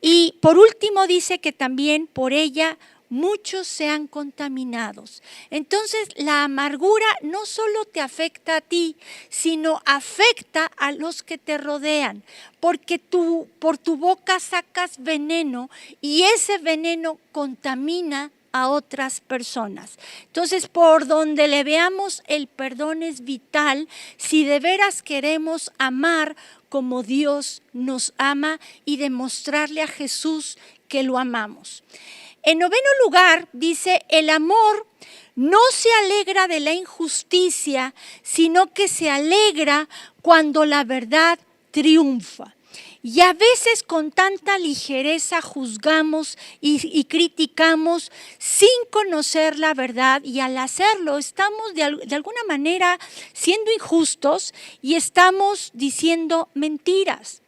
Y por último dice que también por ella muchos sean contaminados. Entonces la amargura no solo te afecta a ti, sino afecta a los que te rodean, porque tú por tu boca sacas veneno y ese veneno contamina a otras personas. Entonces, por donde le veamos, el perdón es vital si de veras queremos amar como Dios nos ama y demostrarle a Jesús que lo amamos. En noveno lugar, dice, el amor no se alegra de la injusticia, sino que se alegra cuando la verdad triunfa. Y a veces con tanta ligereza juzgamos y criticamos sin conocer la verdad, y al hacerlo estamos de alguna manera siendo injustos y estamos diciendo mentiras.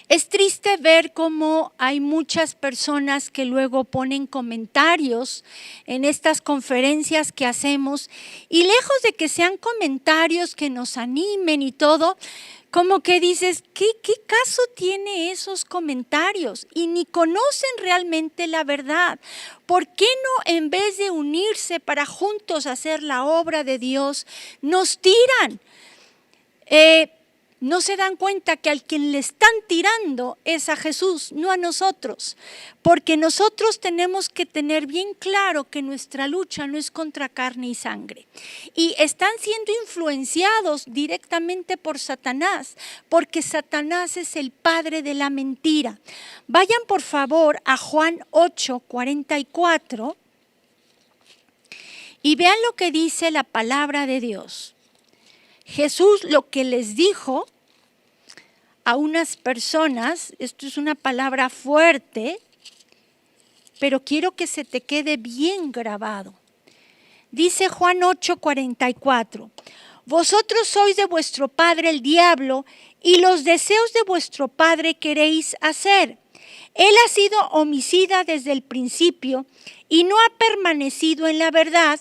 Es triste ver cómo hay muchas personas que luego ponen comentarios en estas conferencias que hacemos y lejos de que sean comentarios que nos animen y todo, como que dices, ¿qué caso tiene esos comentarios? Y ni conocen realmente la verdad. ¿Por qué no, en vez de unirse para juntos hacer la obra de Dios, nos tiran? No se dan cuenta que al quien le están tirando es a Jesús, no a nosotros. Porque nosotros tenemos que tener bien claro que nuestra lucha no es contra carne y sangre. Y están siendo influenciados directamente por Satanás, porque Satanás es el padre de la mentira. Vayan por favor a Juan 8:44 y vean lo que dice la palabra de Dios. Jesús lo que les dijo a unas personas, esto es una palabra fuerte, pero quiero que se te quede bien grabado. Dice Juan 8:44, vosotros sois de vuestro padre el diablo y los deseos de vuestro padre queréis hacer. Él ha sido homicida desde el principio y no ha permanecido en la verdad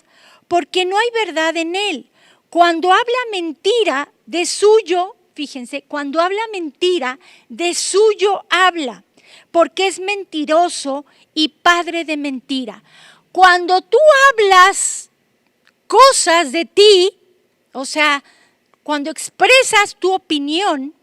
porque no hay verdad en él. Cuando habla mentira, de suyo, fíjense, cuando habla mentira, de suyo habla, porque es mentiroso y padre de mentira. Cuando tú hablas cosas de ti, o sea, cuando expresas tu opinión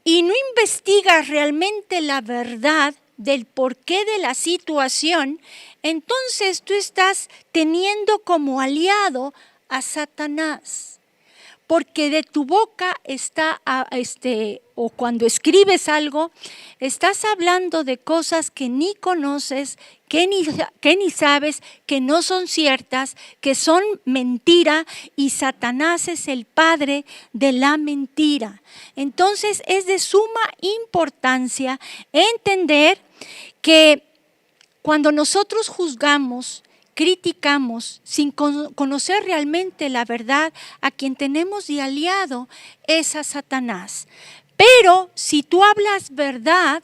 y no investigas realmente la verdad del porqué de la situación, entonces tú estás teniendo como aliado a Satanás, porque de tu boca está, o cuando escribes algo, estás hablando de cosas que ni conoces, que ni sabes, que no son ciertas, que son mentira, y Satanás es el padre de la mentira. Entonces es de suma importancia entender que cuando nosotros juzgamos, criticamos sin conocer realmente la verdad, a quien tenemos de aliado es a Satanás. Pero si tú hablas verdad,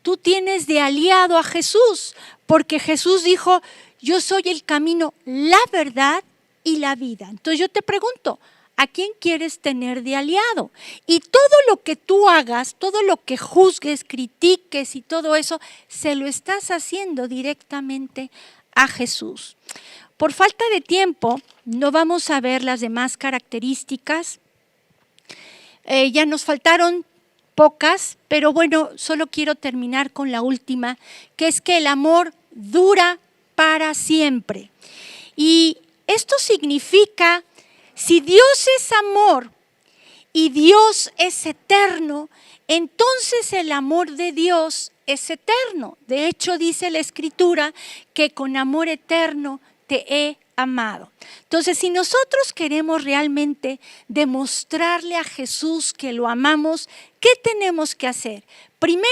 tú tienes de aliado a Jesús, porque Jesús dijo, yo soy el camino, la verdad y la vida. Entonces yo te pregunto, ¿a quién quieres tener de aliado? Y todo lo que tú hagas, todo lo que juzgues, critiques y todo eso, se lo estás haciendo directamente a Jesús. Por falta de tiempo, no vamos a ver las demás características. Ya nos faltaron pocas, pero bueno, solo quiero terminar con la última, que es que el amor dura para siempre. Y esto significa, si Dios es amor y Dios es eterno, entonces el amor de Dios es eterno. De hecho, dice la Escritura que con amor eterno te he amado. Entonces, si nosotros queremos realmente demostrarle a Jesús que lo amamos, ¿qué tenemos que hacer? Primero,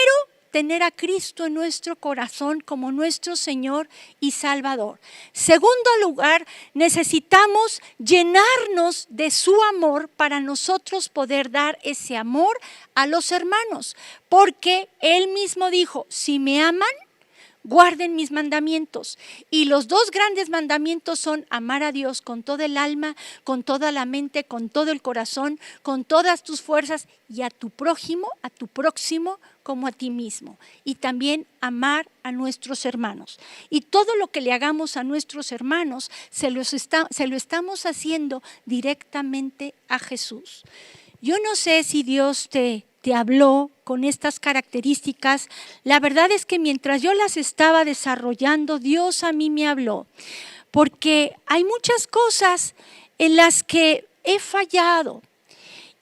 tener a Cristo en nuestro corazón como nuestro Señor y Salvador. Segundo lugar, necesitamos llenarnos de su amor para nosotros poder dar ese amor a los hermanos, porque Él mismo dijo, si me aman, guarden mis mandamientos. Y los dos grandes mandamientos son amar a Dios con todo el alma, con toda la mente, con todo el corazón, con todas tus fuerzas, y a tu prójimo, a tu próximo, como a ti mismo. Y también amar a nuestros hermanos. Y todo lo que le hagamos a nuestros hermanos, se lo estamos haciendo directamente a Jesús. Yo no sé si Dios te habló con estas características. La verdad es que mientras yo las estaba desarrollando, Dios a mí me habló, porque hay muchas cosas en las que he fallado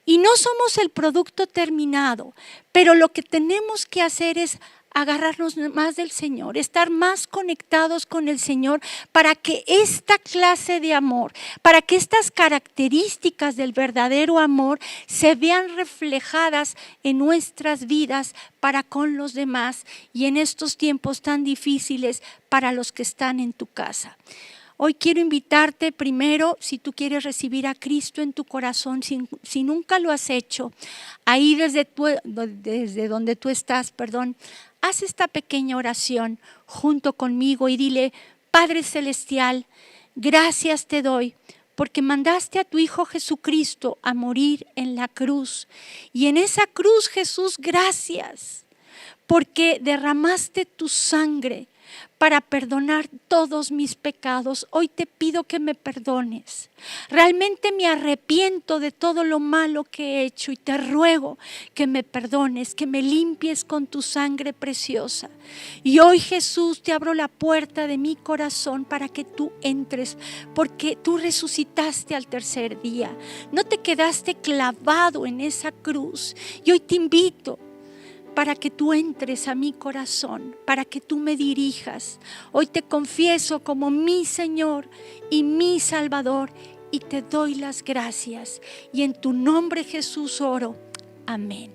y no somos el producto terminado, pero lo que tenemos que hacer es agarrarnos más del Señor, estar más conectados con el Señor para que esta clase de amor, para que estas características del verdadero amor se vean reflejadas en nuestras vidas para con los demás y en estos tiempos tan difíciles para los que están en tu casa. Hoy quiero invitarte primero, si tú quieres recibir a Cristo en tu corazón, si nunca lo has hecho, ahí desde donde tú estás, haz esta pequeña oración junto conmigo y dile, Padre Celestial, gracias te doy porque mandaste a tu Hijo Jesucristo a morir en la cruz. Y en esa cruz, Jesús, gracias porque derramaste tu sangre para perdonar todos mis pecados. Hoy te pido que me perdones. Realmente me arrepiento de todo lo malo que he hecho y te ruego que me perdones, que me limpies con tu sangre preciosa. Y hoy, Jesús, te abro la puerta de mi corazón para que tú entres, porque tú resucitaste al tercer día. No te quedaste clavado en esa cruz. Y hoy te invito para que tú entres a mi corazón, para que tú me dirijas. Hoy te confieso como mi Señor y mi Salvador y te doy las gracias. Y en tu nombre, Jesús, oro. Amén.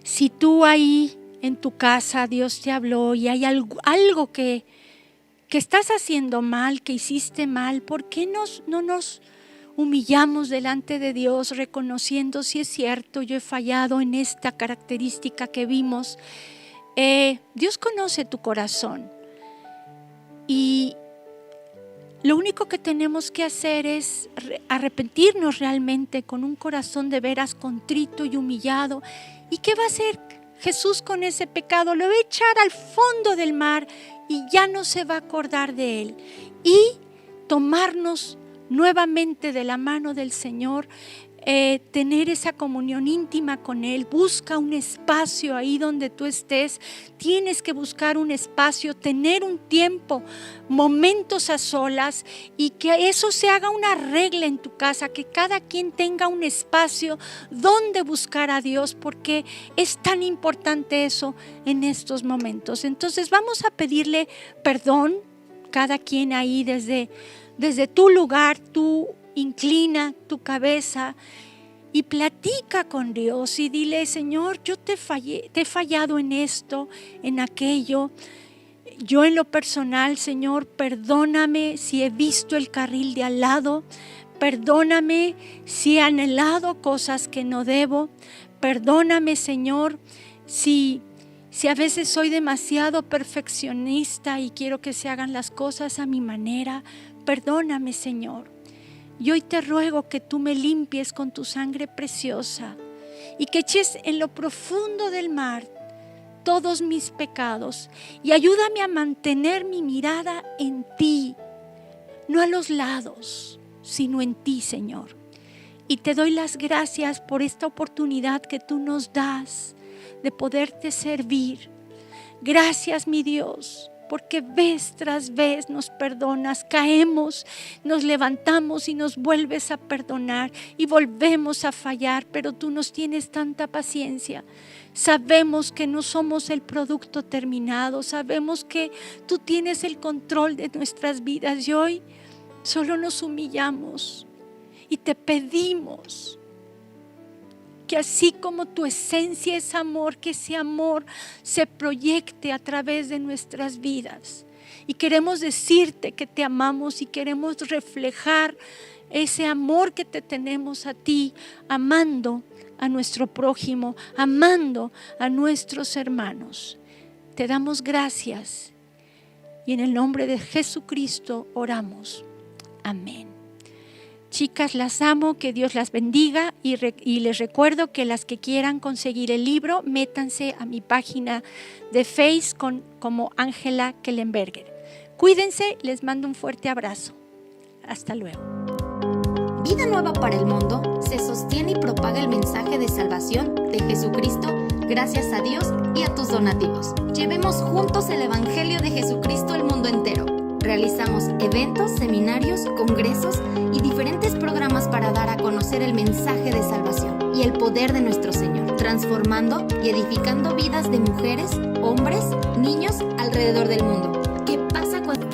Si tú ahí en tu casa Dios te habló y hay algo que estás haciendo mal, que hiciste mal, ¿por qué no nos humillamos delante de Dios reconociendo si es cierto, yo he fallado en esta característica que vimos? Dios conoce tu corazón y lo único que tenemos que hacer es arrepentirnos realmente con un corazón de veras contrito y humillado. ¿Y qué va a hacer Jesús con ese pecado? Lo va a echar al fondo del mar y ya no se va a acordar de él. Y tomarnos nuevamente de la mano del Señor, tener esa comunión íntima con Él. Busca un espacio ahí donde tú estés. Tienes que buscar un espacio, tener un tiempo, momentos a solas, y que eso se haga una regla en tu casa, que cada quien tenga un espacio donde buscar a Dios, porque es tan importante eso en estos momentos. Entonces vamos a pedirle perdón, cada quien ahí desde tu lugar. Tú inclina tu cabeza y platica con Dios y dile, Señor, yo te he fallado en esto, en aquello. Yo en lo personal, Señor, perdóname si he visto el carril de al lado, perdóname si he anhelado cosas que no debo, perdóname, Señor, si a veces soy demasiado perfeccionista y quiero que se hagan las cosas a mi manera. Perdóname, Señor. Y hoy te ruego que tú me limpies con tu sangre preciosa y que eches en lo profundo del mar todos mis pecados y ayúdame a mantener mi mirada en ti, no a los lados, sino en ti, Señor. Y te doy las gracias por esta oportunidad que tú nos das de poderte servir. Gracias, mi Dios, porque vez tras vez nos perdonas, caemos, nos levantamos y nos vuelves a perdonar y volvemos a fallar, pero tú nos tienes tanta paciencia. Sabemos que no somos el producto terminado, sabemos que tú tienes el control de nuestras vidas y hoy solo nos humillamos y te pedimos que así como tu esencia es amor, que ese amor se proyecte a través de nuestras vidas. Y queremos decirte que te amamos y queremos reflejar ese amor que te tenemos a ti, amando a nuestro prójimo, amando a nuestros hermanos. Te damos gracias y en el nombre de Jesucristo oramos. Amén. Chicas, las amo, que Dios las bendiga y les recuerdo que las que quieran conseguir el libro, métanse a mi página de Facebook como Ángela Kellenberger. Cuídense, les mando un fuerte abrazo. Hasta luego. Vida Nueva para el Mundo se sostiene y propaga el mensaje de salvación de Jesucristo gracias a Dios y a tus donativos. Llevemos juntos el Evangelio de Jesucristo al mundo entero. Realizamos eventos, seminarios, congresos y diferentes programas para dar a conocer el mensaje de salvación y el poder de nuestro Señor, transformando y edificando vidas de mujeres, hombres, niños alrededor del mundo. ¿Qué pasa cuando